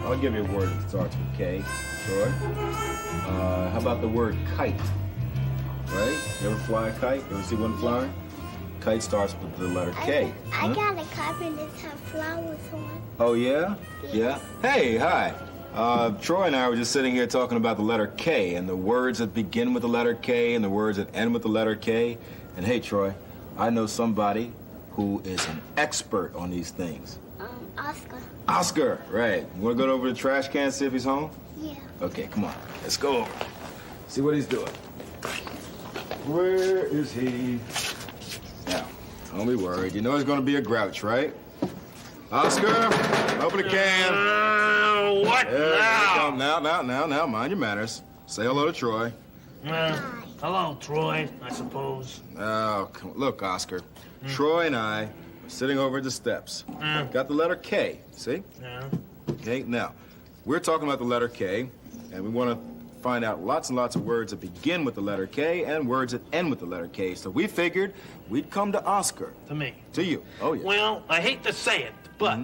I'll give you a word that starts with K. Troy. How about the word kite? Right? You ever fly a kite? You ever see one flying? Kite starts with the letter K. I got a carpet that has flowers on. Oh, yeah? Yeah? Hey, hi. Troy and I were just sitting here talking about the letter K and the words that begin with the letter K and the words that end with the letter K. And hey, Troy, I know somebody who is an expert on these things. Oscar. Oscar, right. You want to go over to the trash can and see if he's home? Yeah. Okay, come on. Let's go over. See what he's doing. Where is he? Now, don't be worried. You know he's going to be a grouch, right? Oscar, open the can. What now? Now, mind your manners. Say hello to Troy. Hello, Troy, I suppose. Oh, come on. Look, Oscar. Troy and I are sitting over at the steps. Got the letter K, see? Yeah. Okay, now, we're talking about the letter K, and we want to find out lots and lots of words that begin with the letter K and words that end with the letter K. So we figured we'd come to Oscar. To me. To you. Oh, yeah. Well, I hate to say it, but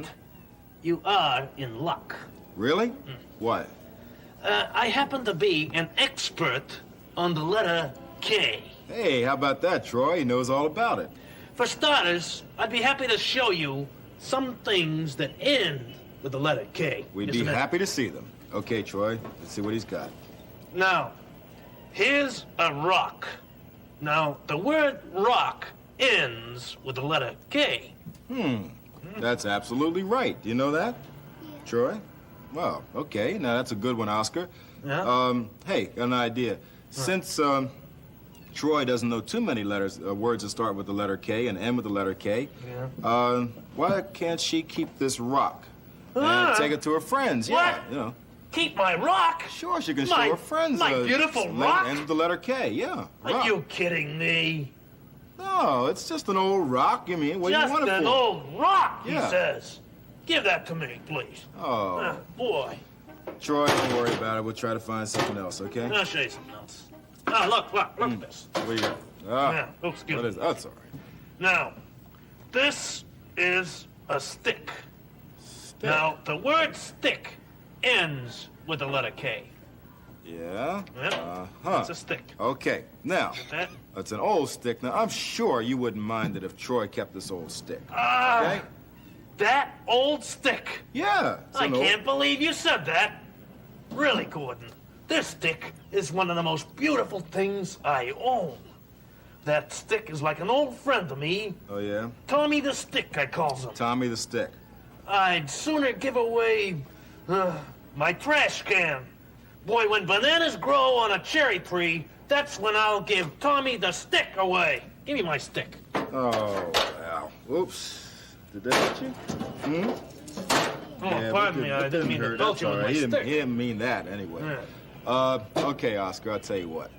you are in luck. Really? Why? I happen to be an expert on the letter K. Hey, how about that, Troy? He knows all about it. For starters, I'd be happy to show you some things that end with the letter K. We'd be happy to see them. Okay, Troy, let's see what he's got. Now, here's a rock. Now, the word rock ends with the letter K. That's absolutely right. Do you know that? Yeah. Troy? Well, okay. Now, that's a good one, Oscar. Yeah? Hey, got an idea. Since Troy doesn't know too many words that start with the letter K and end with the letter K, why can't she keep this rock and take it to her friends? What? Yeah, you know. Keep my rock? Sure, she can show her friends. My beautiful rock? End with the letter K, yeah. Are rock. you kidding me? No, it's just an old rock. I mean, what do you want it for? Just an old rock, he Yeah. says. Give that to me, please. Oh. Boy. Troy, don't worry about it. We'll try to find something else, okay? I'll show you something else. Oh, look at this. What do you got? Yeah, excuse What me. is that? That's all right. Now, this is a stick. Now, the word stick ends with the letter K. Yeah? Yep. It's a stick. Okay, now, Okay? that's an old stick. Now, I'm sure you wouldn't mind it if Troy kept this old stick. Okay? That old stick. Yeah. it's I an old- can't believe you said that. Really, Gordon, this stick is one of the most beautiful things I own. That stick is like an old friend to me. Oh, yeah? Tommy the Stick, I calls him. Tommy the Stick. I'd sooner give away my trash can. Boy, when bananas grow on a cherry tree, that's when I'll give Tommy the Stick away. Give me my stick. Oh, wow. Oops. Did that hit you? Oh, Yeah, pardon me, it I didn't mean to hurt. belt That's you all with right. my He stick. didn't mean that anyway. Yeah. Okay, Oscar, I'll tell you what.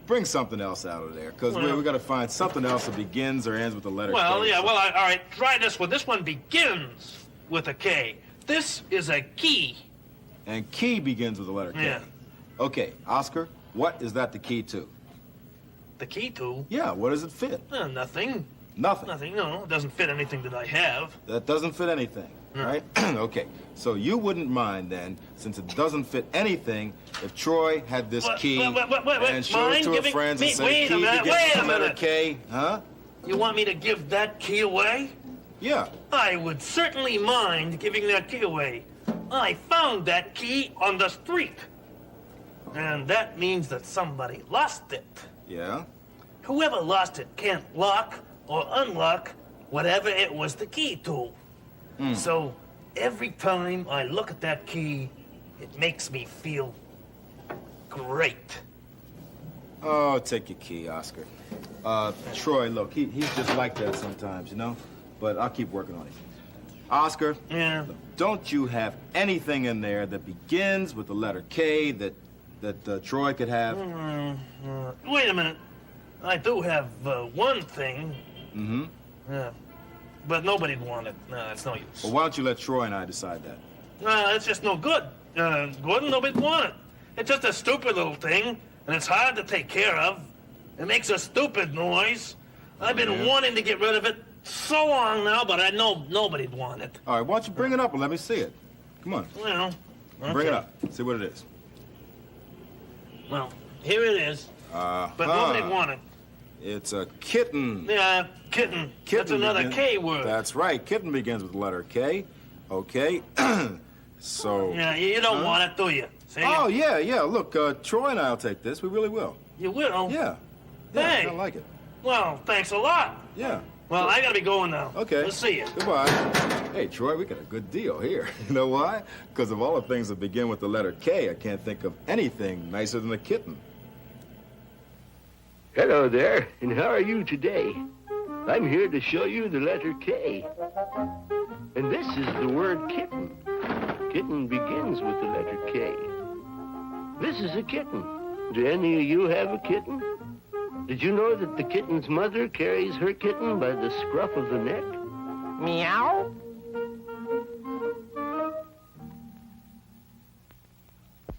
Bring something else out of there, because Well- we got to find something else that begins or ends with the letter Well, K. yeah, well, all right, try this one. This one begins with a K. This is a key. And key begins with the letter K. Yeah. Okay, Oscar, what is that the key to? The key to? Yeah, what does it fit? Nothing. Nothing. Nothing, no. It doesn't fit anything that I have. That doesn't fit anything, right? Okay, so you wouldn't mind then, since it doesn't fit anything, if Troy had this key wait, and showed it mind to her giving friends and me- said, wait a key minute, begins wait with a the letter minute. K, huh? You want me to give that key away? Yeah. I would certainly mind giving that key away. I found that key on the street. And that means that somebody lost it. Yeah? Whoever lost it can't lock or unlock whatever it was the key to. So every time I look at that key, it makes me feel great. Oh, take your key, Oscar. Troy, look, he's just like that sometimes, you know? But I'll keep working on it. Oscar, Yeah. don't you have anything in there that begins with the letter K that Troy could have? Wait a minute. I do have one thing. Mm-hmm. Yeah. But nobody'd want it. No, it's no use. Well, why don't you let Troy and I decide that? It's just no good. Gordon, nobody'd want it. It's just a stupid little thing, and it's hard to take care of. It makes a stupid noise. I've been wanting to get rid of it so long now, but I know nobody'd want it. All right, why don't you bring it up and let me see it? Come on. Well, okay. Bring it up. See what it is. Well, here it is. But nobody wanted. It's a kitten. Yeah, kitten. That's another K word. That's right. Kitten begins with the letter K. Okay. So... Yeah, you don't want it, do you? See? Oh, yeah. Look, Troy and I'll take this. We really will. You will? Yeah. Hey. I like it. Well, thanks a lot. Yeah. Well, I gotta be going now. Okay. We'll see you. Goodbye. Hey, Troy, we got a good deal here. You know why? Because of all the things that begin with the letter K, I can't think of anything nicer than a kitten. Hello there, and how are you today? I'm here to show you the letter K. And this is the word kitten. Kitten begins with the letter K. This is a kitten. Do any of you have a kitten? Did you know that the kitten's mother carries her kitten by the scruff of the neck? Meow.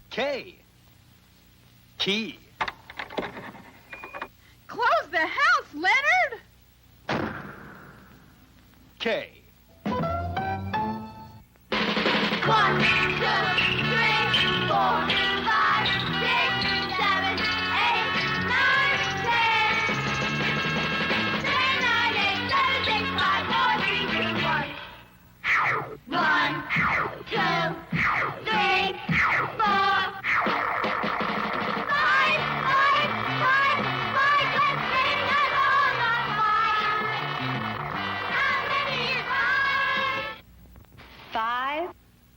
K. Key. Close the house, Leonard! K. 1, 2, 3, 4, 5, 6, 7, 8, 9, 10. 10, 9, 8, 7, 6, 5, 4, 3, 2, 1. 1, 2, 3, 4. 5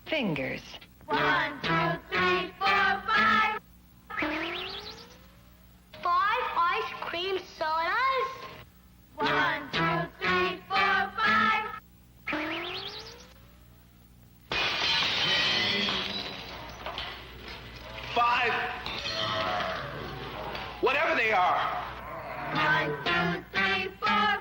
fingers. 1, 2, 3, 4, 5. 5 ice cream sodas. 1, 2, 3, 4, 5. 5. Whatever they are. 1, 2, 3, 4, 5.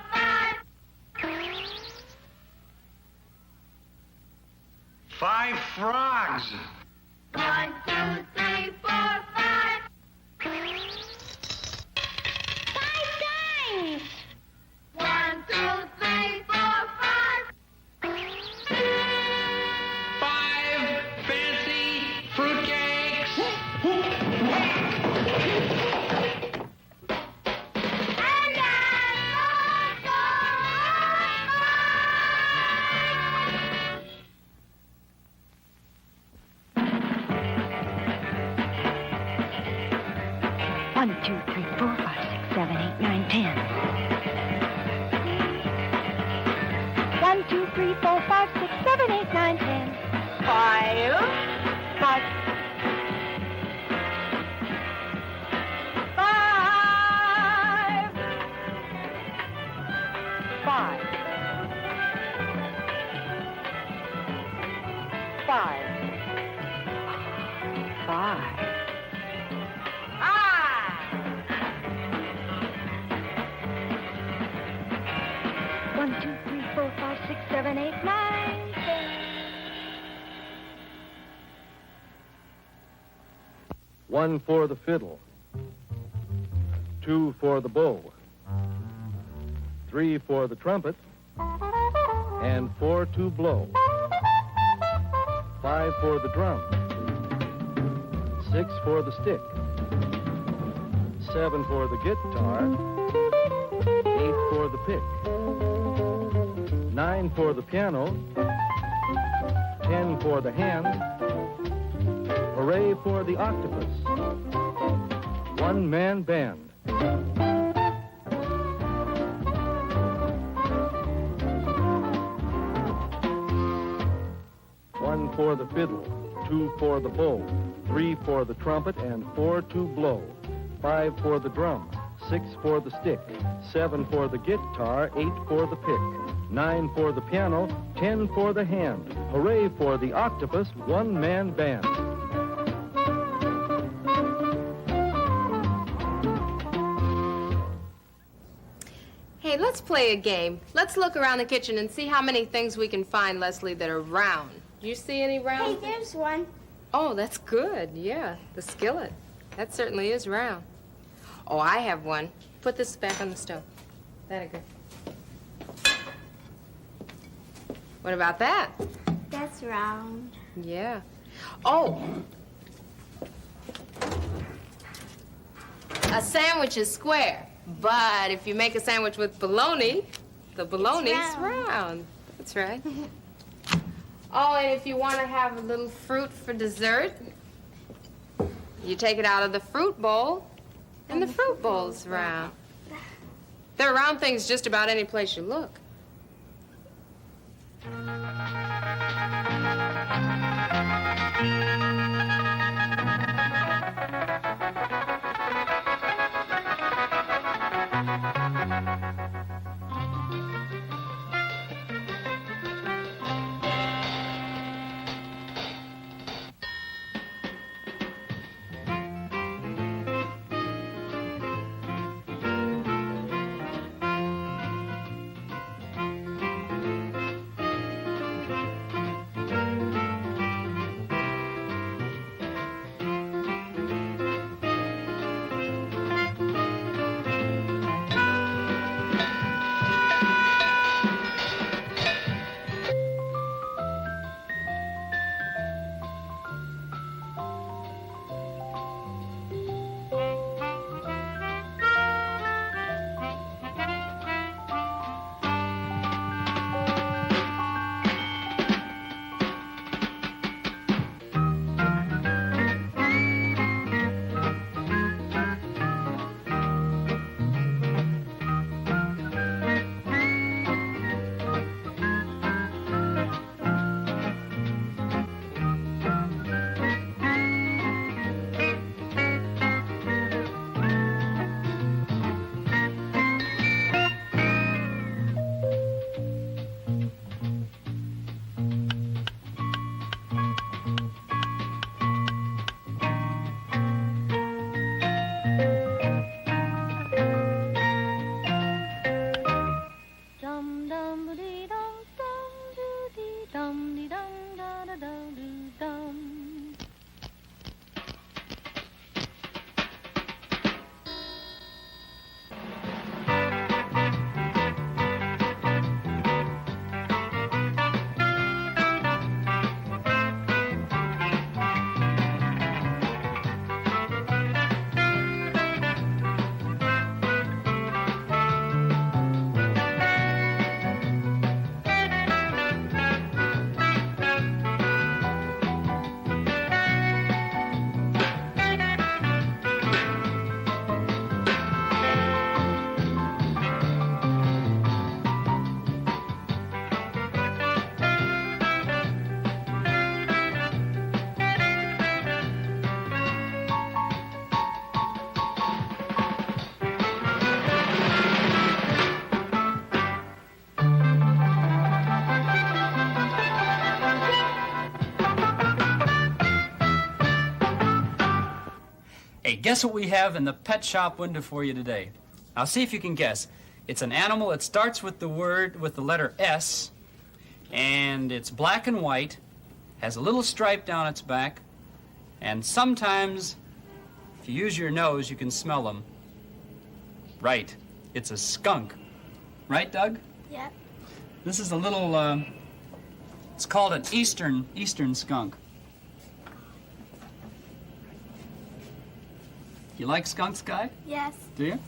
5 frogs. 1, 2, 3, 4, 5. 5 dimes. 1, 2, 3, 4, 5. 5 fancy fruitcakes. And that's One, two, three, 4, 5, 6, 7, 8, 9, 10. 1, 2, 3, 4, 5, 6, 7, 8, 9, 10. 5. 5. 5. 5. 5. 5. 1, 2, 3, 4, 5, 6, 7, 8, 9, 10. 1 for the fiddle. 2 for the bow. 3 for the trumpet. And 4 to blow. 5 for the drum. 6 for the stick. 7 for the guitar. 8 for the pick. 9 for the piano. 10 for the hand. Hooray for the octopus. One-man band. One for the fiddle, 2 for the bow, 3 for the trumpet, and 4 to blow. 5 for the drum, 6 for the stick, 7 for the guitar, 8 for the pick, 9 for the piano, 10 for the hand. Hooray for the octopus, one-man band. Hey, let's play a game. Let's look around the kitchen and see how many things we can find, Leslie, that are round. Do you see any round? Hey, there's one. Oh, that's good. Yeah, the skillet. That certainly is round. Oh, I have one. Put this back on the stove. That'll go. What about that? That's round. Yeah. Oh! A sandwich is square, but if you make a sandwich with bologna, the bologna's round. That's right. Oh, and if you want to have a little fruit for dessert, you take it out of the fruit bowl, and the fruit bowl's round. There are round things just about any place you look. Hey, guess what we have in the pet shop window for you today? Now see if you can guess. It's an animal that starts with the letter S, and it's black and white, has a little stripe down its back, and sometimes, if you use your nose, you can smell them. Right, it's a skunk. Right, Doug? Yep. This is a little, it's called an eastern skunk. You like skunks, Guy? Yes. Do you?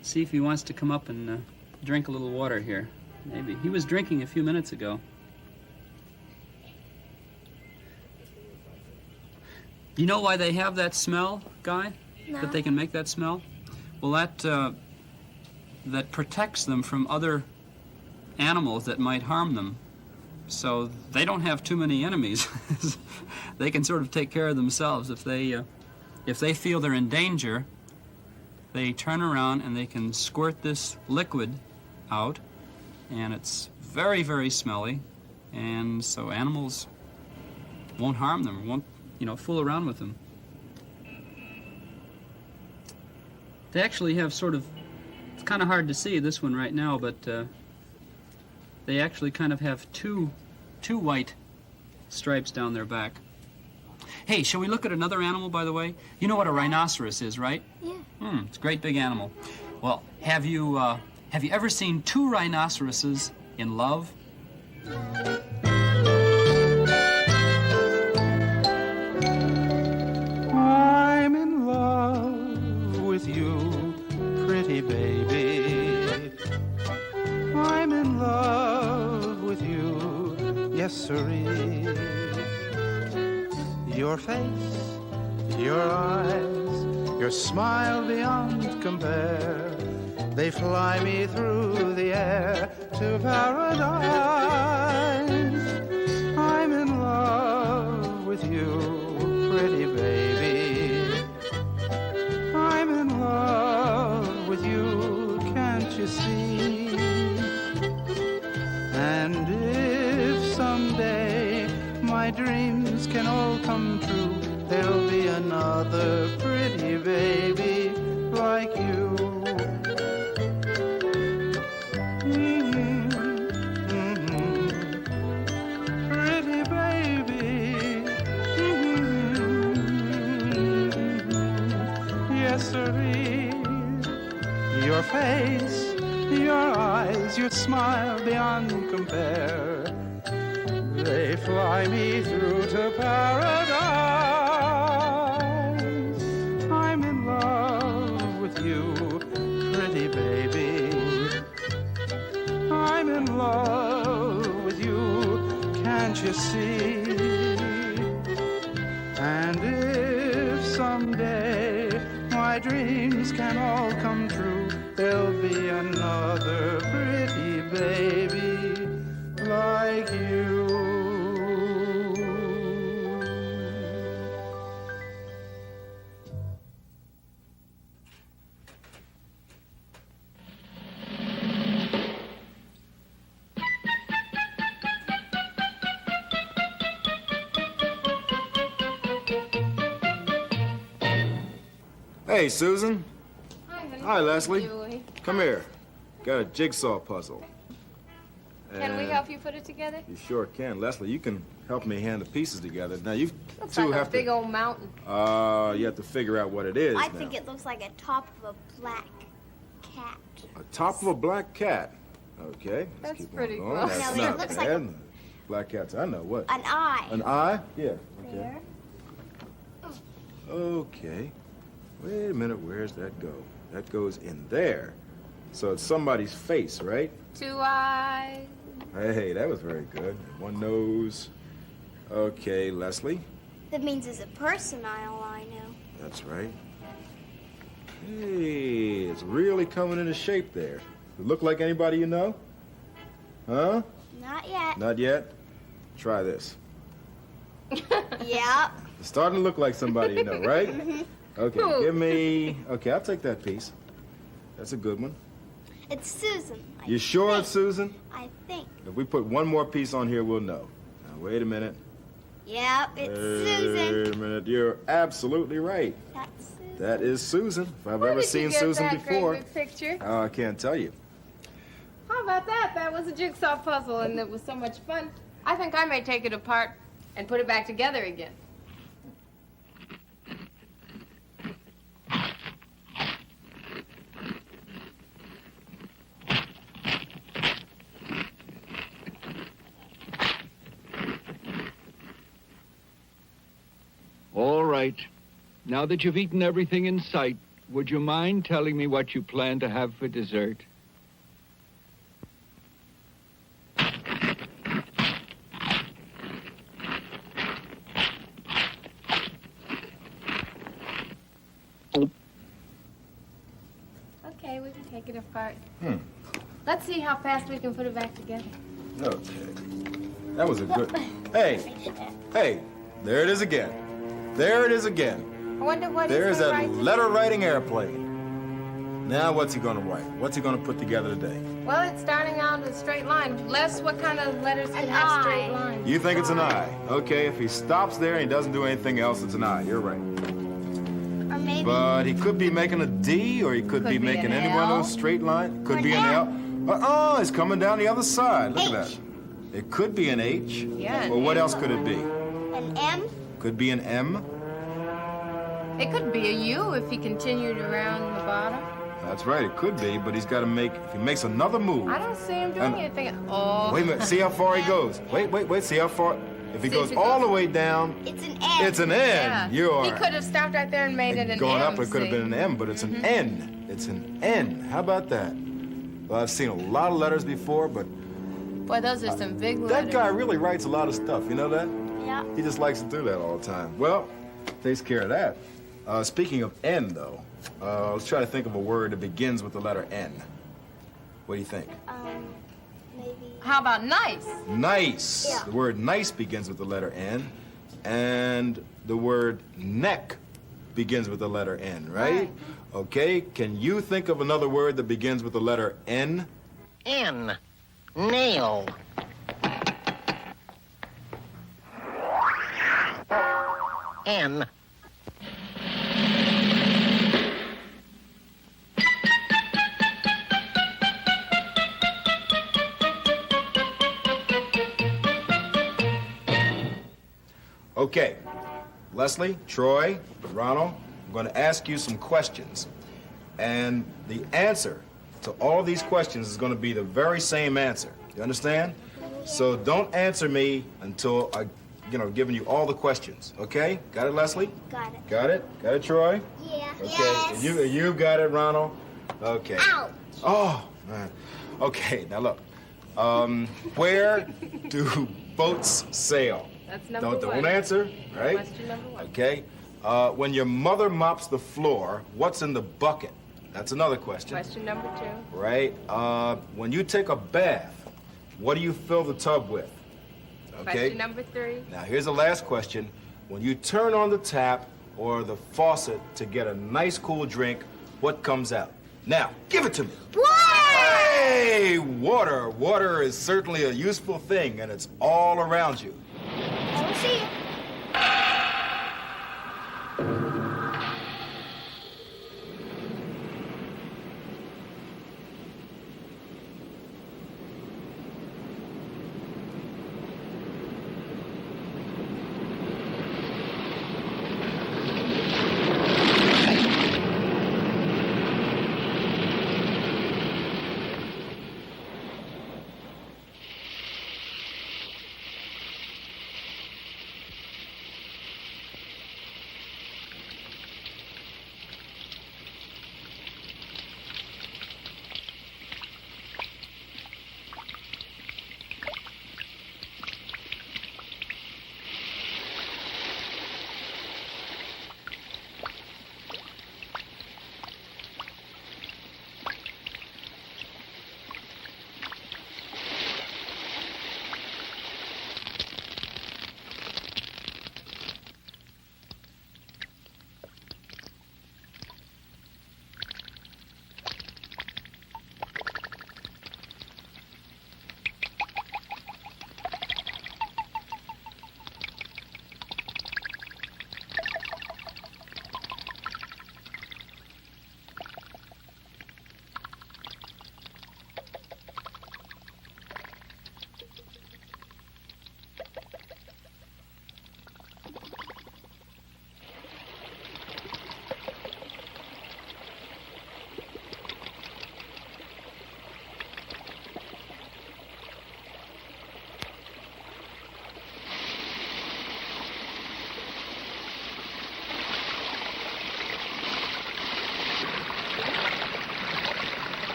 See if he wants to come up and drink a little water here. Maybe. He was drinking a few minutes ago. You know why they have that smell, Guy? No. That they can make that smell? Well, that protects them from other animals that might harm them. So they don't have too many enemies. They can sort of take care of themselves. If they feel they're in danger, they turn around and they can squirt this liquid out, and it's very, very smelly, and so animals won't harm them, won't, fool around with them. They actually have sort of, it's kind of hard to see this one right now, but they actually kind of have two white stripes down their back. Hey, shall we look at another animal, by the way? You know what a rhinoceros is, right? Yeah. It's a great big animal. Well, have you ever seen two rhinoceroses in love? I'm in love with you, pretty baby. I'm in love with you, yes sirree. Your face, your eyes, your smile beyond compare, they fly me through the air to paradise. I'm in love with you, pretty baby. I'm in love with you, can't you see? And if someday my dreams can all come true, there'll be another pretty baby like you. Pretty baby. Yes, sirree. Your face, your eyes, your smile beyond compare, they fly me through to paradise. I'm in love with you, pretty baby. I'm in love with you, can't you see? And if someday my dreams can all come true, there'll be another pretty baby like you. Hey, Susan. Hi, honey. Hi, Leslie. Julie. Come here. Got a jigsaw puzzle. Can we And help you put it together? You sure can. Leslie, you can help me hand the pieces together. Now, you Looks two like have a big to... old mountain. You have to figure out what it is I now. think it looks like a top of a black cat. A top of a black cat. Okay. let's That's keep on pretty going. close. That's No, it not looks bad. like Black cats, I know. What? An eye. An eye? Yeah. Okay. There. Okay. Wait a minute. Where's that go? That goes in there. So it's somebody's face, right? 2 eyes. Hey, that was very good. One nose. Okay, Leslie. That means it's a person I know. That's right. Hey, it's really coming into shape there. Does it look like anybody you know? Huh? Not yet. Not yet? Try this. Yep. It's starting to look like somebody you know, right? Okay, Who? give me... Okay, I'll take that piece. That's a good one. It's Susan. You sure it's Susan? I think. If we put one more piece on here, we'll know. Now, wait a minute. Yep, it's Wait Susan. a minute. You're absolutely right. That's Susan. That is Susan. If I've Where ever did you seen get Susan that before. great big picture? I can't tell you. How about that? That was a jigsaw puzzle, and it was so much fun. I think I may take it apart and put it back together again. All right. Now that you've eaten everything in sight, would you mind telling me what you plan to have for dessert? Okay, we can take it apart. Hmm. Let's see how fast we can put it back together. Okay. That was a good... Hey! Hey! There it is again. There it is again. I wonder what There's he's that gonna write today. letter-writing airplane. Now what's he gonna write? What's he gonna put together today? Well, it's starting out in a straight line. Les, what kind of letters can An have straight eye. lines? You think it's an I. Okay, if he stops there and he doesn't do anything else, it's an I. You're right. Or maybe But he could be making a D, or he could be be making an any one of L. those straight lines. Could Or be an an L. It's coming down the other side. Look at H. that. It could be an H. Yeah, an Or what M. else could it be? an M. Could be an M. It could be a U if he continued around the bottom. That's right, it could be, but he's got to make, if he makes another move. I don't see him doing anything. Oh. Wait a minute, see how far he goes. Wait, see how far. If he goes all the way down, It's an N. it's an N. Yeah. You are. He could have stopped right there and made it an Going M. up, it could have been an M, but it's an N. It's an N. How about that? Well, I've seen a lot of letters before, but Boy, those are some big letters. that guy really writes a lot of stuff. You know that? Yeah. He just likes to do that all the time. Well, takes care of that. Speaking of N, though, let's try to think of a word that begins with the letter N. What do you think? Maybe. How about nice? Nice. Yeah. The word nice begins with the letter N, and the word neck begins with the letter N, right? Okay, can you think of another word that begins with the letter N? N. Nail. N. Okay, Leslie, Troy, Ronald, I'm going to ask you some questions. And the answer to all these questions is going to be the very same answer. You understand? So don't answer me until I, given you all the questions. Okay? Got it, Leslie? Got it. Got it? Got it, Troy? Yeah. Okay. Yes. You got it, Ronald? Okay. Ouch. Oh, man. Okay, now look. Where do boats sail? That's number one. Don't answer, right? Question number one. Okay. When your mother mops the floor, what's in the bucket? That's another question. Question number two. Right. When you take a bath, what do you fill the tub with? Okay. Question number three. Now, here's the last question. When you turn on the tap or the faucet to get a nice cool drink, what comes out? Now, give it to me. Water! Hey, water. Water is certainly a useful thing, and it's all around you. I will see you.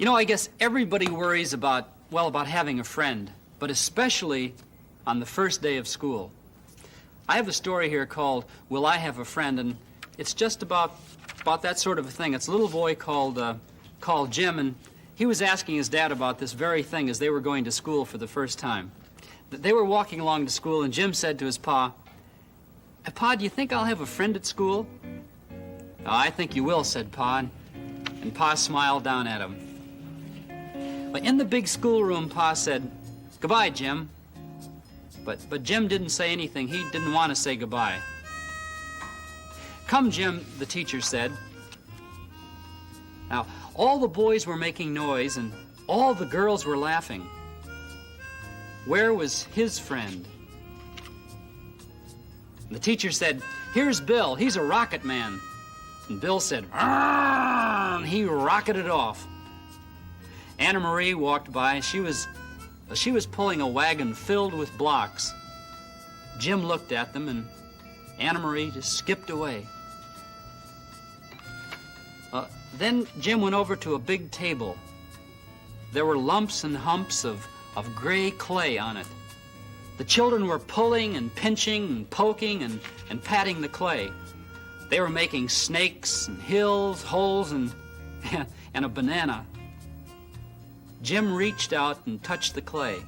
You know, I guess everybody worries about having a friend, but especially on the first day of school. I have a story here called Will I Have a Friend? And it's just about that sort of a thing. It's a little boy called Jim, and he was asking his dad about this very thing as they were going to school for the first time. They were walking along to school, and Jim said to his pa, "Pa, do you think I'll have a friend at school?" "Oh, I think you will," said Pa, and Pa smiled down at him. But in the big schoolroom, Pa said, "Goodbye, Jim." But Jim didn't say anything. He didn't want to say goodbye. "Come, Jim," the teacher said. Now, all the boys were making noise, and all the girls were laughing. Where was his friend? The teacher said, "Here's Bill. He's a rocket man." And Bill said, "Arrgh!" And he rocketed off. Anna Marie walked by. She was pulling a wagon filled with blocks. Jim looked at them, and Anna Marie just skipped away. Then Jim went over to a big table. There were lumps and humps of gray clay on it. The children were pulling and pinching and poking and patting the clay. They were making snakes and hills, holes, and a banana. Jim reached out and touched the clay.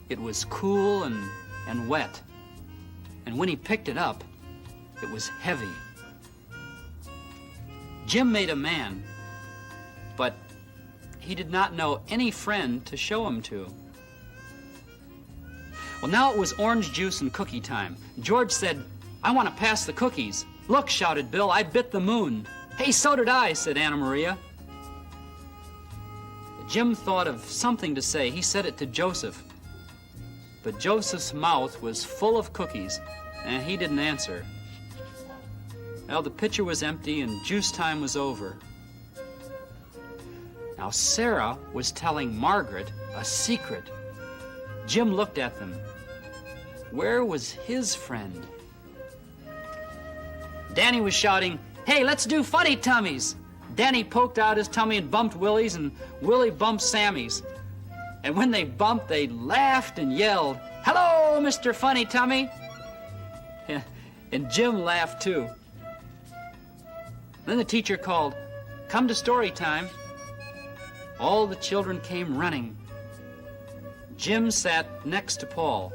It was cool and wet. And when he picked it up, it was heavy. Jim made a man, but he did not know any friend to show him to. Well, now it was orange juice and cookie time. George said, "I want to pass the cookies." "Look," shouted Bill, "I bit the moon." "Hey, so did I," said Anna Maria. Jim thought of something to say. He said it to Joseph. But Joseph's mouth was full of cookies, and he didn't answer. Well, the pitcher was empty, and juice time was over. Now, Sarah was telling Margaret a secret. Jim looked at them. Where was his friend? Danny was shouting, "Hey, let's do funny tummies." Danny poked out his tummy and bumped Willie's, and Willie bumped Sammy's. And when they bumped, they laughed and yelled, "Hello, Mr. Funny Tummy." And Jim laughed too. Then the teacher called, "Come to story time." All the children came running. Jim sat next to Paul.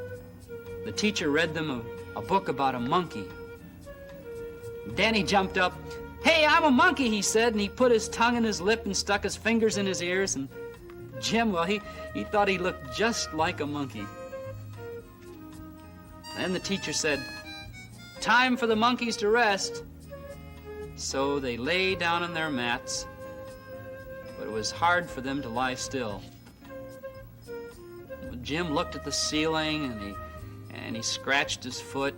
The teacher read them a book about a monkey. Danny jumped up. "Hey, I'm a monkey," he said, and he put his tongue in his lip and stuck his fingers in his ears. And Jim, well, he thought he looked just like a monkey. Then the teacher said, "Time for the monkeys to rest." So they lay down on their mats, but it was hard for them to lie still. Jim looked at the ceiling, and he scratched his foot,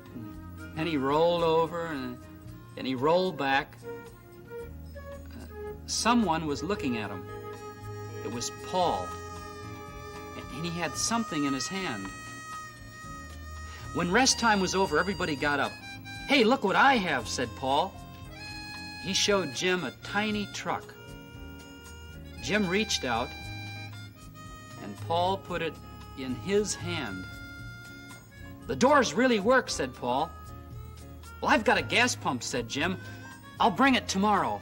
and he rolled over, and he rolled back. Someone was looking at him. It was Paul, and he had something in his hand. When rest time was over, everybody got up. "Hey, look what I have," said Paul. He showed Jim a tiny truck. Jim reached out, and Paul put it in his hand. "The doors really work," said Paul. "Well, I've got a gas pump," said Jim. "I'll bring it tomorrow."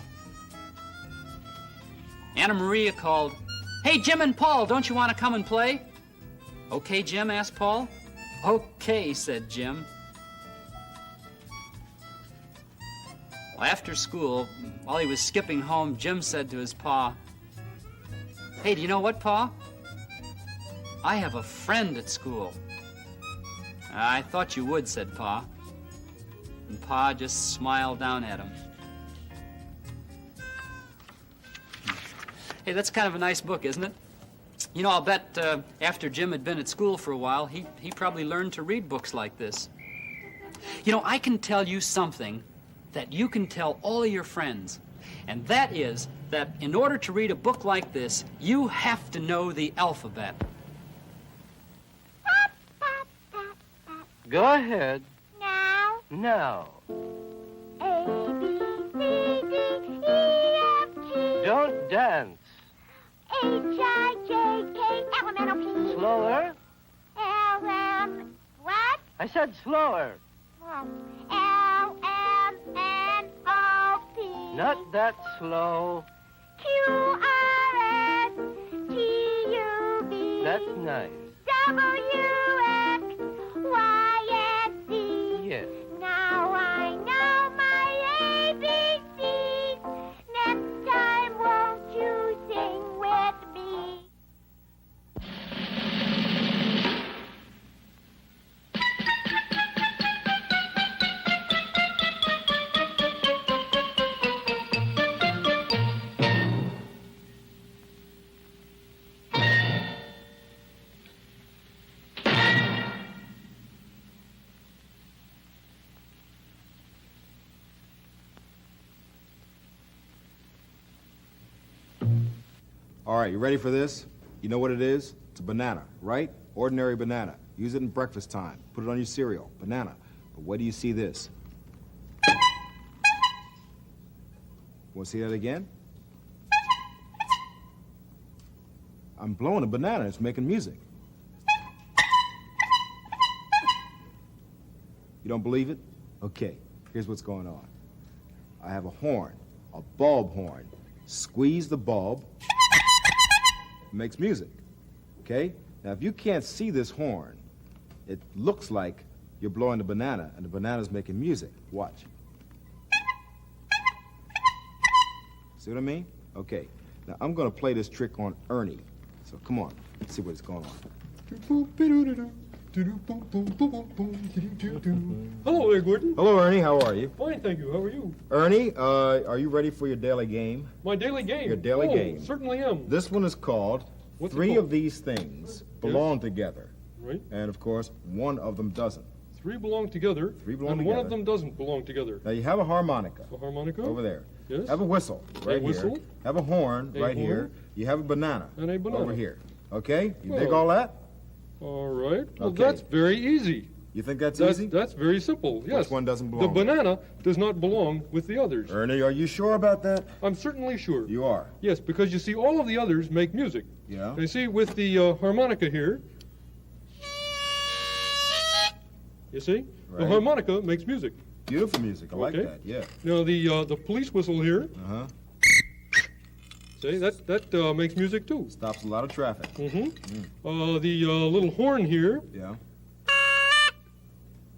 Anna Maria called, "Hey, Jim and Paul, don't you want to come and play?" "Okay, Jim?" asked Paul. "Okay," said Jim. Well, after school, while he was skipping home, Jim said to his pa, "Hey, do you know what, Pa? I have a friend at school." "I thought you would," said Pa. And Pa just smiled down at him. Hey, that's kind of a nice book, isn't it? You know, I'll bet after Jim had been at school for a while, he probably learned to read books like this. You know, I can tell you something that you can tell all of your friends, and that is that in order to read a book like this, you have to know the alphabet. Go ahead. Now. Now. A, B, C, D, E, F, G. Don't dance. H-I-J-K-L-M-N-O-P. Slower. L-M... What? I said slower. L-M-N-O-P. Not that slow. Q-R-S-T-U-V. That's nice. W-X-Y-S-C. Yes. Now I know my ABCs. Next time, won't you sing with me? All right, you ready for this? You know what it is? It's a banana, right? Ordinary banana. Use it in breakfast time. Put it on your cereal. Banana. But where do you see this? Want to see that again? I'm blowing a banana. It's making music. You don't believe it? Okay, here's what's going on. I have a horn, a bulb horn. Squeeze the bulb. It makes music. Okay? Now, if you can't see this horn, it looks like you're blowing the banana, and the banana's making music. Watch. See what I mean? Okay. Now, I'm going to play this trick on Ernie. So, come on. Let's see what's going on. Hello there, Gordon. Hello, Ernie. How are you? Fine, thank you. How are you? Ernie, are you ready for your daily game? My daily game? Your daily game. Certainly am. This one is called What's it Three called? of These Things Belong Together. Right. And, of course, one of them doesn't. Three belong together. Three belong and together. one of them doesn't belong together. Now, you have a harmonica. A harmonica? Over there. Yes. Have a whistle right whistle. here. Have a horn A right horn. here. You have a banana. And a banana. Over here. Okay? You dig Well, all that? All right. Well, Okay. that's very easy. You think that's easy? That's very simple, yes. Which one doesn't The belong? banana does not belong with the others. Ernie, are you sure about that? I'm certainly sure. You are? Yes, because you see, all of the others make music. Yeah? You see, with the harmonica here, you see, the Right. harmonica makes music. Beautiful music. I like Okay. that. Yeah. Now the police whistle here, Uh-huh. see, that makes music too. Stops a lot of traffic. Mm-hmm. The little horn here, Yeah.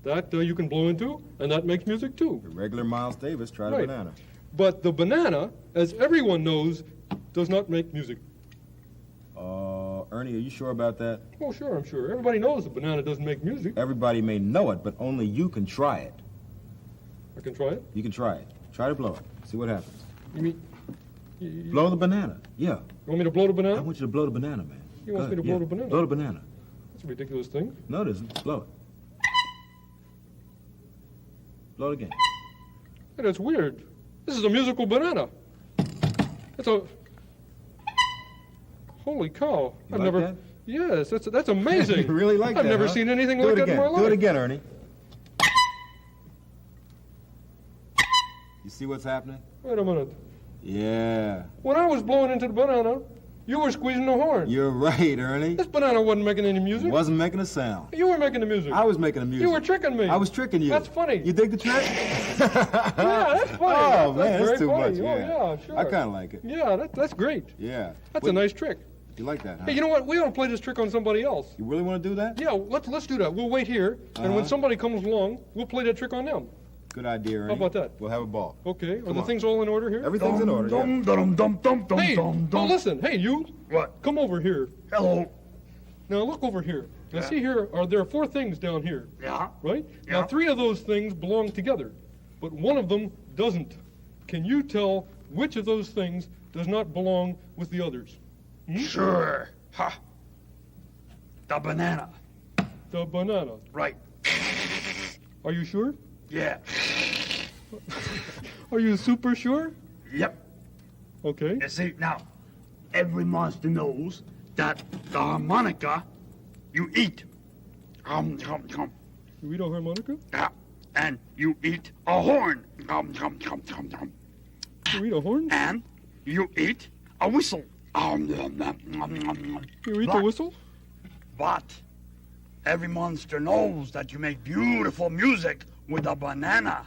that you can blow into, and that makes music too. The regular Miles Davis tried a Right. banana. But the banana, as everyone knows, does not make music. Ernie, are you sure about that? Oh, sure, I'm sure. Everybody knows the banana doesn't make music. Everybody may know it, but only you can try it. I can try it. You can try it. Try to blow it. See what happens. You mean... Blow the banana. Yeah. You want me to blow the banana? I want you to blow the banana, man. He wants Go me to ahead. blow Yeah. the banana? Blow the banana. That's a ridiculous thing. No, it isn't. Blow it. Blow it again. Hey, that's weird. This is a musical banana. It's a... Holy cow. You I've like never... that? Yes, that's amazing. You really like I've that, never huh? seen anything Do like it that again. in my life. Do it again, Ernie. You see what's happening? Wait a minute. Yeah. When I was blowing into the banana, you were squeezing the horn. You're right, Ernie. This banana wasn't making any music. Wasn't making a sound. You were making the music. I was making the music. You were tricking me. I was tricking you. That's funny. You dig the trick? Yeah, that's funny. Oh, That's man, very that's too funny. much. Oh, Yeah. yeah, sure. I kind of like it. Yeah, that's great. Yeah. That's What- a nice trick. You like that, huh? Hey, you know what? We ought to play this trick on somebody else. You really want to do that? Yeah, let's do that. We'll wait here, and when somebody comes along, we'll play that trick on them. Good idea, Ernie. How about that? We'll have a ball. Okay. Are Come the on. things all in order here? Everything's in order, yeah. Hey, oh, listen. Hey, you. What? Come over here. Hello. Now look over here. Now Yeah. see here. There are four things down here. Yeah. Right? Yeah. Now three of those things belong together, but one of them doesn't. Can you tell which of those things does not belong with the others? Sure. Ha. The banana. The banana. Right. Are you sure? Yeah. Are you super sure? Yep. Okay. You see, now, every monster knows that the harmonica you eat. Hum. You eat a harmonica? Yeah. And you eat a horn. Hum. You eat a horn? And you eat a whistle. You eat the whistle? But every monster knows that you make beautiful music with a banana.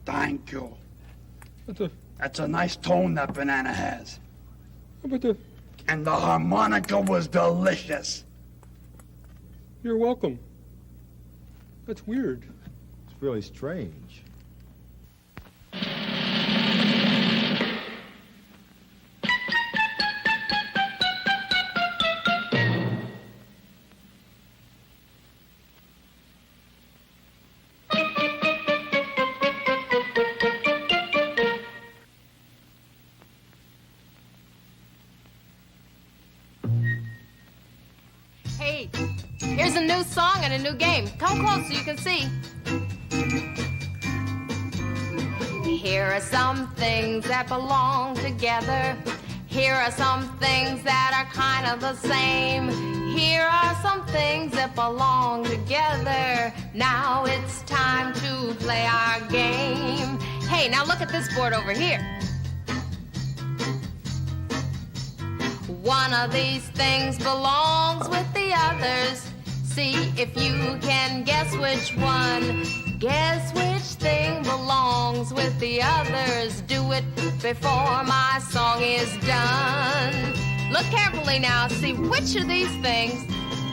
Thank you. That's a nice tone that banana has. And the harmonica was delicious. You're welcome. That's weird. It's really strange. Hey, here's a new song and a new game. Come close so you can see. Here are some things that belong together. Here are some things that are kind of the same. Here are some things that belong together. Now it's time to play our game. Hey, now look at this board over here. One of these things belongs with the others. See if you can guess which one. Guess which thing belongs with the others. Do it before my song is done. Look carefully now, see which of these things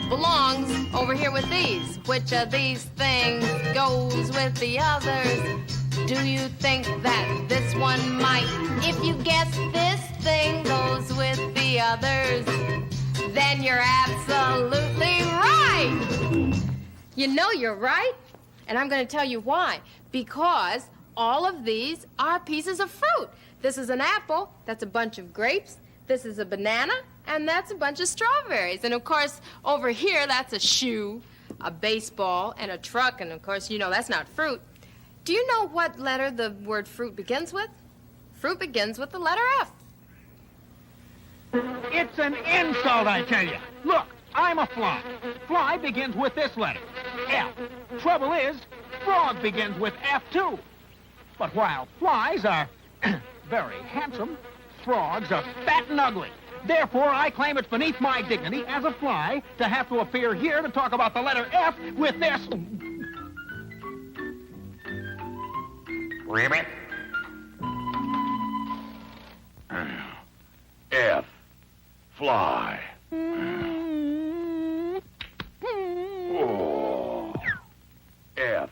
belongs over here with these. Which of these things goes with the others? Do you think that this one might? If you guess this thing goes with the others, then you're absolutely right. You know you're right, and I'm going to tell you why. Because all of these are pieces of fruit. This is an apple, that's a bunch of grapes, this is a banana, and that's a bunch of strawberries. And of course, over here, that's a shoe, a baseball, and a truck, and of course, you know that's not fruit. Do you know what letter the word fruit begins with? Fruit begins with the letter F. It's an insult, I tell you. Look, I'm a fly. Fly begins with this letter, F. Trouble is, frog begins with F too. But while flies are very handsome, frogs are fat and ugly. Therefore, I claim it's beneath my dignity as a fly to have to appear here to talk about the letter F with this... Ribbit. F. Fly. Oh. F.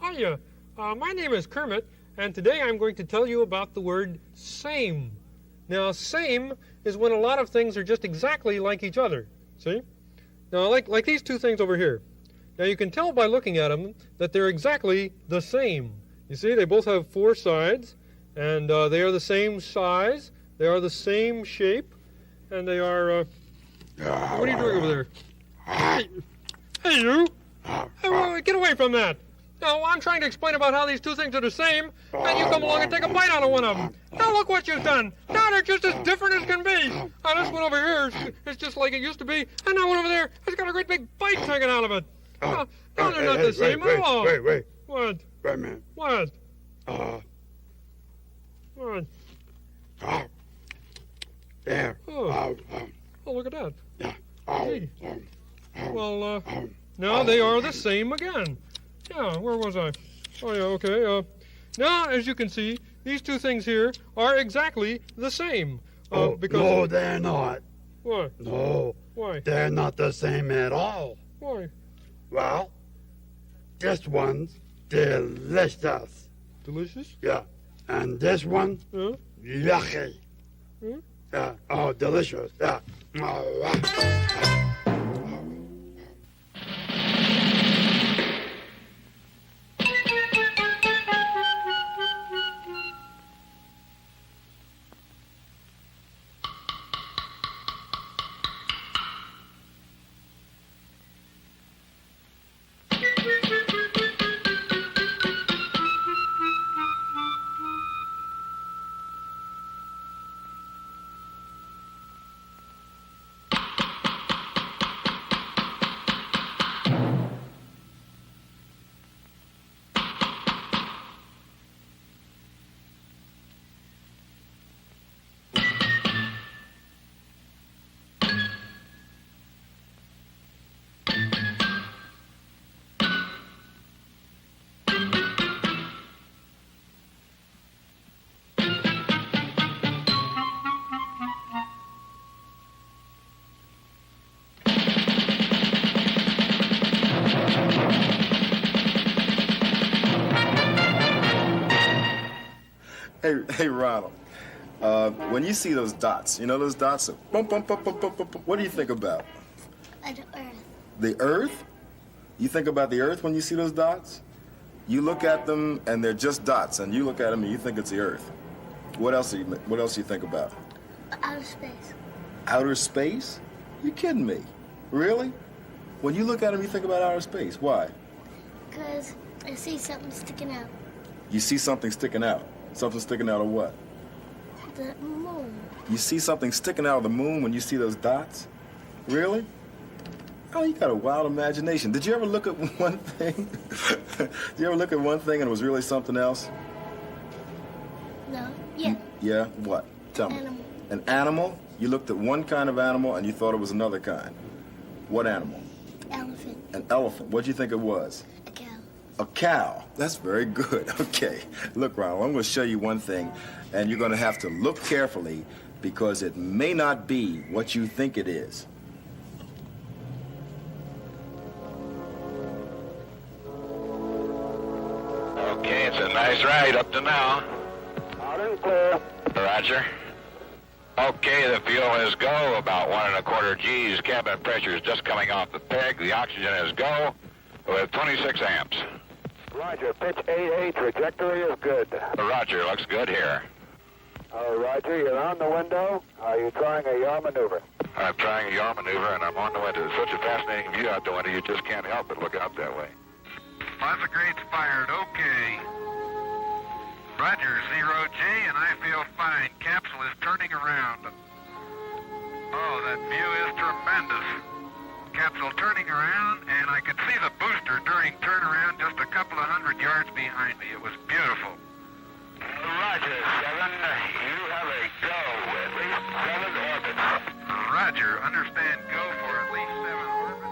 Hiya, my name is Kermit, and today I'm going to tell you about the word same. Now, same is when a lot of things are just exactly like each other. See? Now, like these two things over here. Now, you can tell by looking at them that they're exactly the same. You see, they both have four sides, and they are the same size, they are the same shape, and they are, what are you doing over there? Hey, you! Hey, get away from that! Now, I'm trying to explain about how these two things are the same, and you come along and take a bite out of one of them. Now, look what you've done. Now they're just as different as can be. Now, this one over here is just like it used to be, and that one over there has got a great big bite taken out of it. No, they're not the same at all. Wait. What? Wait a minute. What? What? There. Oh, look at that. Yeah. Hey. Well, now they are the same again. Yeah, where was I? Oh, yeah, okay. Now, as you can see, these two things here are exactly the same. Because no, they're not. Why? No. Why? They're not the same at all. Why? Well, this one's delicious. Delicious? Yeah. And this one, yucky. Yeah. Oh, delicious. Yeah. Hey, Ronald. When you see those dots, you know those dots? Bump, bump, bump, bump, bump, bump, what do you think about? The earth. The Earth? You think about the Earth when you see those dots? You look at them and they're just dots, and you look at them and you think it's the Earth. What else do you think about? Outer space. Outer space? You kidding me? Really? When you look at them, you think about outer space. Why? Because I see something sticking out. You see something sticking out. Something sticking out of what? The moon. You see something sticking out of the moon when you see those dots? Really? Oh, you got a wild imagination. Did you ever look at one thing? Did you ever look at one thing and it was really something else? No. Yeah. Yeah? What? Tell me. Animal. An animal? You looked at one kind of animal and you thought it was another kind. What animal? Elephant. An elephant. What'd you think it was? A cow. A cow. That's very good. Okay. Look, Ronald, I'm going to show you one thing, and you're going to have to look carefully because it may not be what you think it is. Okay, it's a nice ride up to now. Out and clear. Roger. Okay, the fuel is go, about 1 1/4 G's. Cabin pressure is just coming off the peg. The oxygen is go with 26 amps. Roger, pitch 8A, trajectory is good. Roger, looks good here. Roger, you're on the window. Are you trying a yaw maneuver? I'm trying a yaw maneuver, and I'm on the window. It's such a fascinating view out the window, you just can't help but look out that way. Plasma grade's fired, okay. Roger, 0J, and I feel fine. Capsule is turning around. Oh, that view is tremendous. Capsule turning around, and I could see the booster during turnaround just a couple of 100 yards behind me. It was beautiful. Roger, 7. You have a go, at least 7 orbits. Roger, understand go for at least 7 orbits.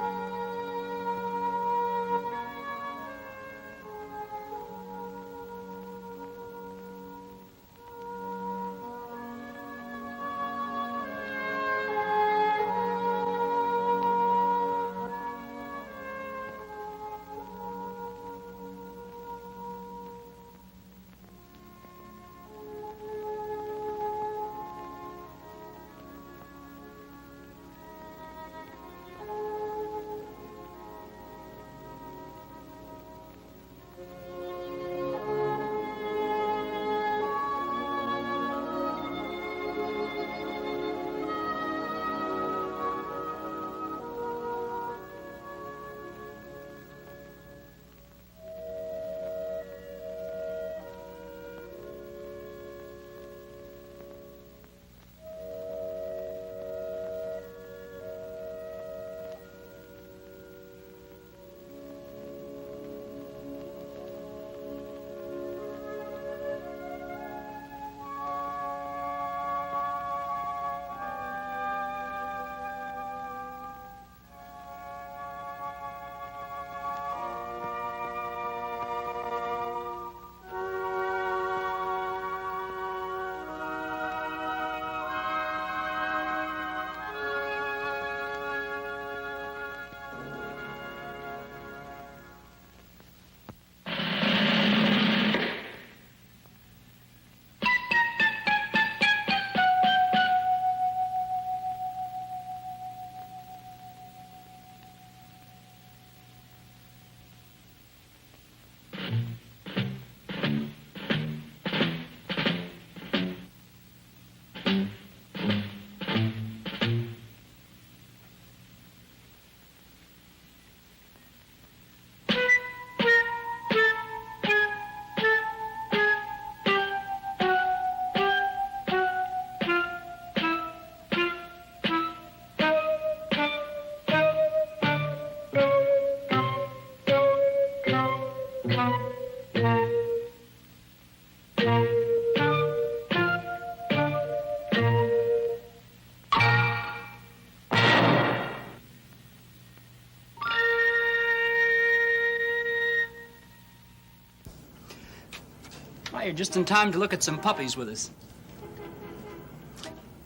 Why, you're just in time to look at some puppies with us.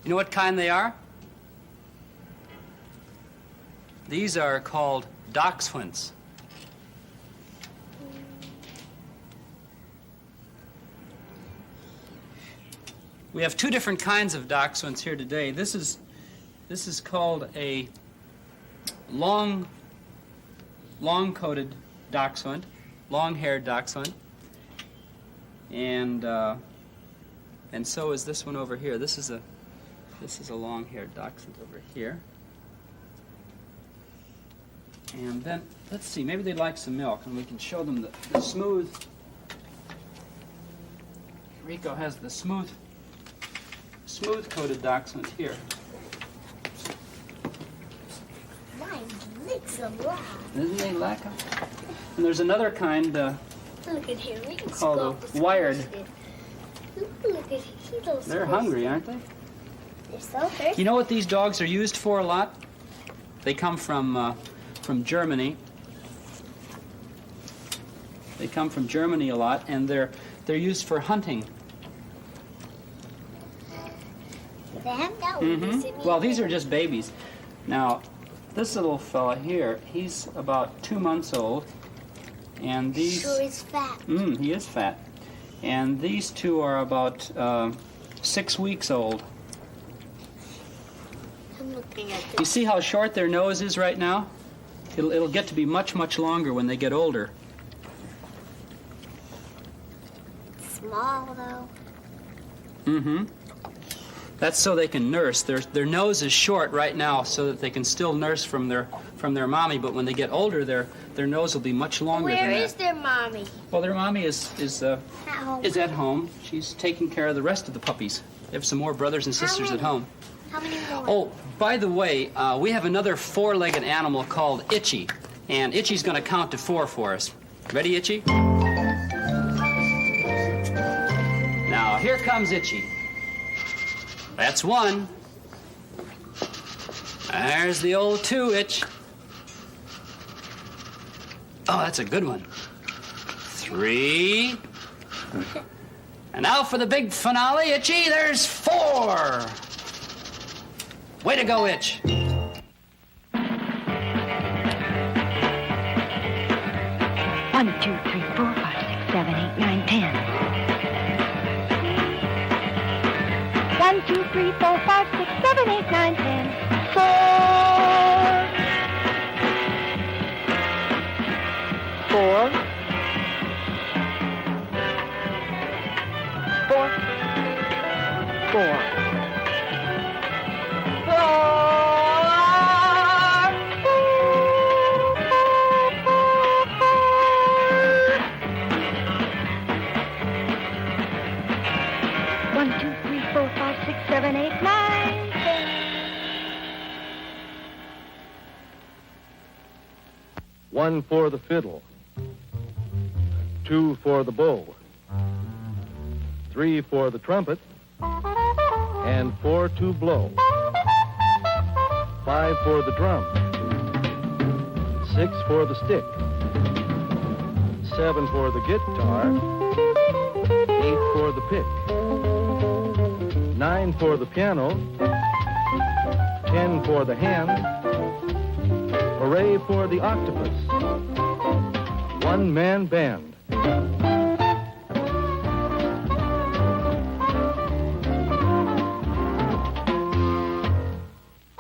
You know what kind they are? These are called dachshunds. We have two different kinds of dachshunds here today. This is called a long-coated dachshund, long-haired dachshund, and so is this one over here. This is a long-haired dachshund over here. And then let's see, maybe they'd like some milk, and we can show them the smooth. Rico has the smooth-coated dachshund here. Mine licks a lot. Isn't they lack them? And there's another kind Look at him. He can called scoff a his wired. food. Look at him. He don't They're scoff. hungry, aren't they? They're so thirsty. You know what these dogs are used for a lot? They come from Germany. They come from Germany a lot, and they're used for hunting. Well, these are just babies. Now, this little fella here, he's about 2 months old, and these. Sure is fat. He is fat, and these two are about 6 weeks old. I'm looking at You see how short their nose is right now? It'll get to be much, much longer when they get older. Small though. That's so they can nurse. Their nose is short right now, so that they can still nurse from their mommy. But when they get older, their nose will be much longer than that. Where is their mommy? Well, their mommy is At home. at home. She's taking care of the rest of the puppies. They have some more brothers and sisters at home. How many more? Oh, by the way, we have another four-legged animal called Itchy, and Itchy's going to count to 4 for us. Ready, Itchy? Now, here comes Itchy. That's 1. There's the old 2, Itch. Oh, that's a good one. 3. And now for the big finale, Itchy, there's 4. Way to go, Itch. 1, 2, 3, 4, 5, 6, 7, 8, 9, 10. 1, 2, 3, 4, 5, 6, 7, 8, 9, 10. 4. 4. 4. 4. 1, 2, 3, 4, 5, 6, 7, 8, 9, 10. 1 for the fiddle. 2 for the bow. 3 for the trumpet. And 4 to blow. 5 for the drum. 6 for the stick. 7 for the guitar. 8 for the pick. 9 for the piano. 10 for the hand. Hooray for the octopus. One-man band.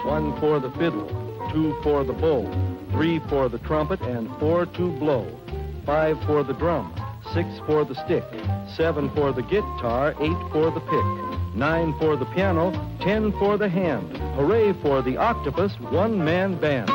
1 for the fiddle, 2 for the bow, 3 for the trumpet, and 4 to blow. 5 for the drum, 6 for the stick, 7 for the guitar, 8 for the pick, 9 for the piano, 10 for the hand. Hooray for the octopus one-man band.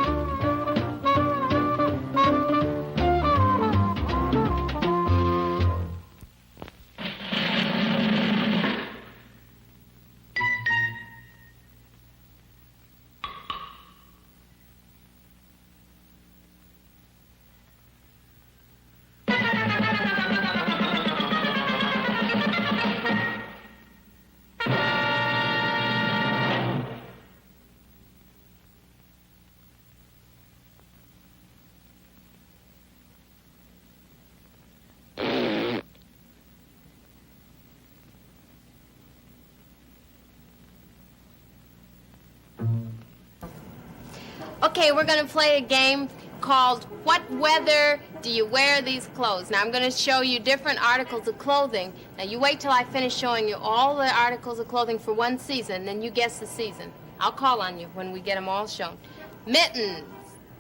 Okay, we're gonna play a game called What Weather do you wear these clothes? Now, I'm going to show you different articles of clothing. Now, you wait till I finish showing you all the articles of clothing for one season, then you guess the season. I'll call on you when we get them all shown. Mittens.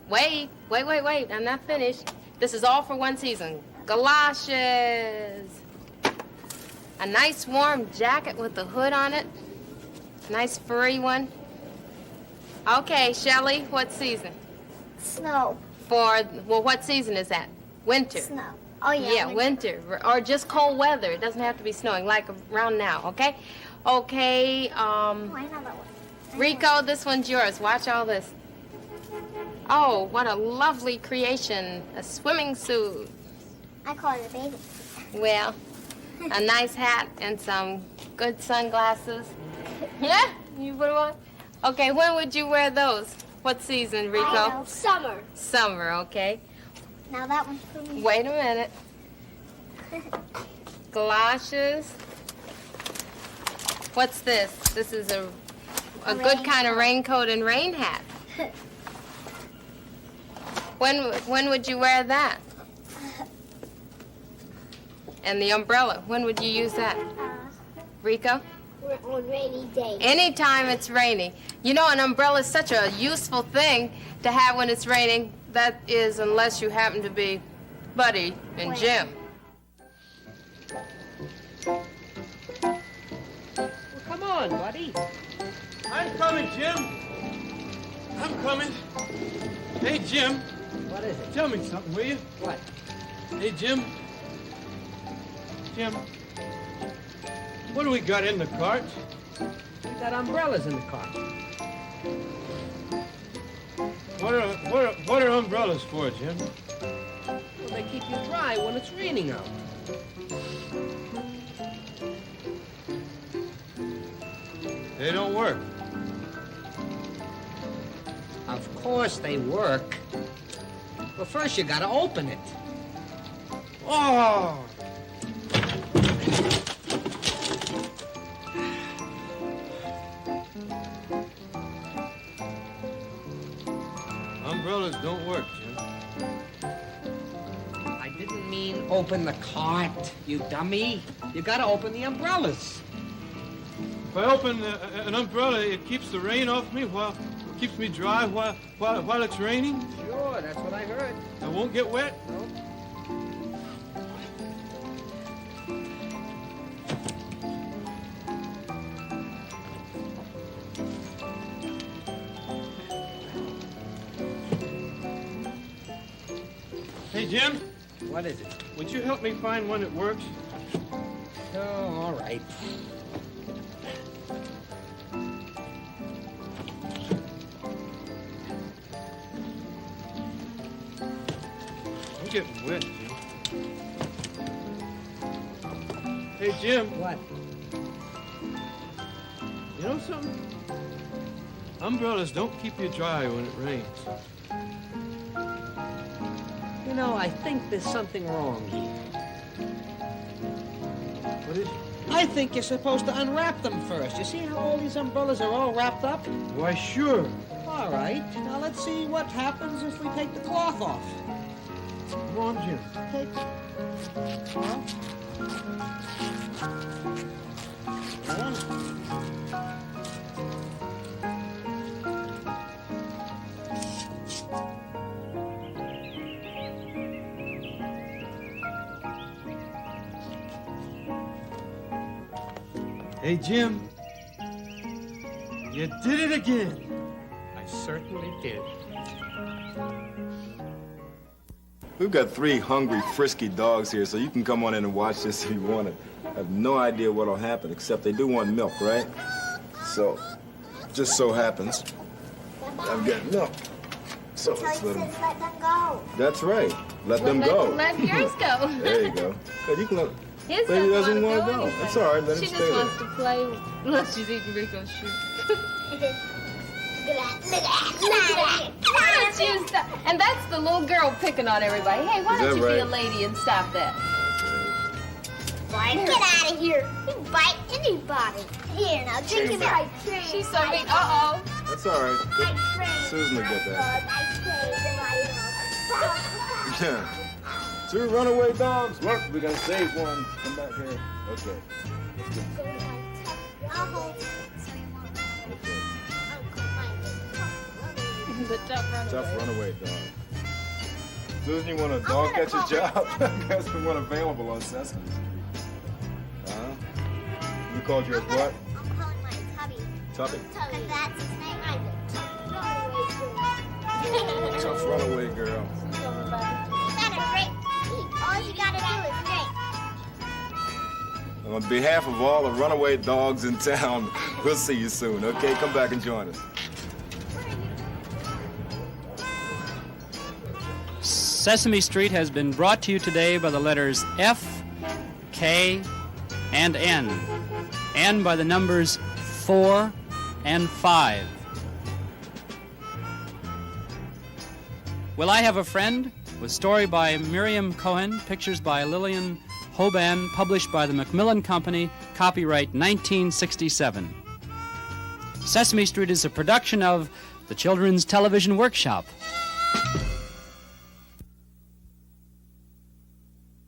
Wait. I'm not finished. This is all for one season. Galoshes. A nice warm jacket with a hood on it. Nice furry one. Okay, Shelley, what season? Snow. Well, what season is that? Winter. Snow. Oh, yeah. Yeah, winter. Or just cold weather. It doesn't have to be snowing, like around now, okay? Okay, I know that one. Rico, this one's yours. Watch all this. Oh, what a lovely creation. A swimming suit. I call it a bathing suit. Well, a nice hat and some good sunglasses. Yeah? You put them on? Okay, when would you wear those? What season, Rico? I know. Summer. Summer, okay. Now that one's for me. Wait a minute. Galoshes. What's this? This is a good kind of raincoat and rain hat. When would you wear that? And the umbrella, when would you use that? Rico? On rainy days. Anytime it's raining. You know, an umbrella is such a useful thing to have when it's raining. That is, unless you happen to be Buddy and Jim. Well, come on, buddy. I'm coming, Jim. I'm coming. Hey, Jim. What is it? Tell me something, will you? What? Hey, Jim. Jim. What do we got in the cart? We got umbrellas in the cart. What are umbrellas for, Jim? Well, they keep you dry when it's raining out. They don't work. Of course they work. But first you gotta open it. Oh! Umbrellas don't work, Jim. I didn't mean open the cart, you dummy. You gotta open the umbrellas. If I open an umbrella, it keeps the rain off me while it keeps me dry while it's raining. Sure, that's what I heard. I won't get wet. No. Hey, Jim. What is it? Would you help me find one that works? Oh, all right. I'm getting wet, Jim. Hey, Jim. What? You know something? Umbrellas don't keep you dry when it rains. You know, I think there's something wrong here. What is it? I think you're supposed to unwrap them first. You see how all these umbrellas are all wrapped up? Why, sure. All right. Now let's see what happens if we take the cloth off. Come on, Jim. Take. Well. Hey, Jim. You did it again. I certainly did. We've got 3 hungry, frisky dogs here, so you can come on in and watch this if you want to. I have no idea what'll happen, except they do want milk, right? So, just so happens, I've got milk. So let's let them. Let them go. That's right. Let them go. Let yours go. There you go. Good, you can let. His Baby doesn't want to go. anyway. That's all right. Let him She stay just there. wants to play unless she's eating Rico's shoe. Look at that. Why don't you stop? And that's the little girl picking on everybody. Hey, why Is don't that you be a right? lady and stop that? Get out of here. You bite anybody. Here, now drink it out. She's so mean. Uh-oh. That's all right. Good. Susan will get that. Yeah. 2 runaway dogs. Look, we gotta save one. Come back here. Okay. Let's go. The tough runaway dog. Susan, you want a dog catcher job? That's the one available on Sesame Street. You called yours what? I'm calling mine Tubby. Tubby. Because that's his name. Tough runaway girl. You better drink. All you gotta do is drink. On behalf of all the runaway dogs in town, we'll see you soon, okay? Come back and join us. Sesame Street has been brought to you today by the letters F, K, and N, and by the numbers 4 and 5. Will I Have a Friend? Was story by Miriam Cohen, pictures by Lillian Hoban, published by the Macmillan Company, copyright 1967. Sesame Street is a production of the Children's Television Workshop.